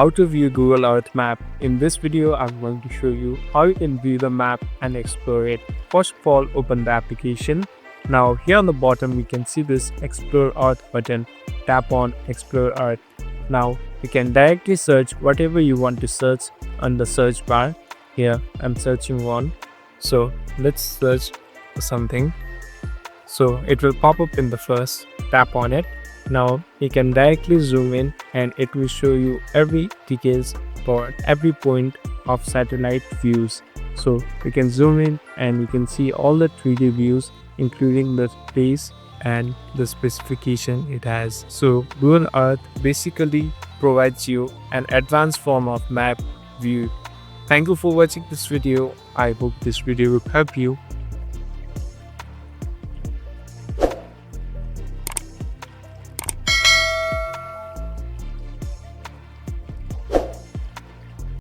How to view Google Earth map. In this video, I'm going to show you how you can view the map and explore it. First of all, open the application. Now here on the bottom, you can see this Explore Earth button. Tap on Explore Earth. Now you can directly search whatever you want to search on the search bar. Here I'm searching one. So let's search for something. So it will pop up in the first. Tap on it. Now you can directly zoom in and it will show you every details for every point of satellite views. So you can zoom in and you can see all the 3D views including the place and the specification it has. So Google Earth basically provides you an advanced form of map view. Thank you for watching this video. I hope this video will help you.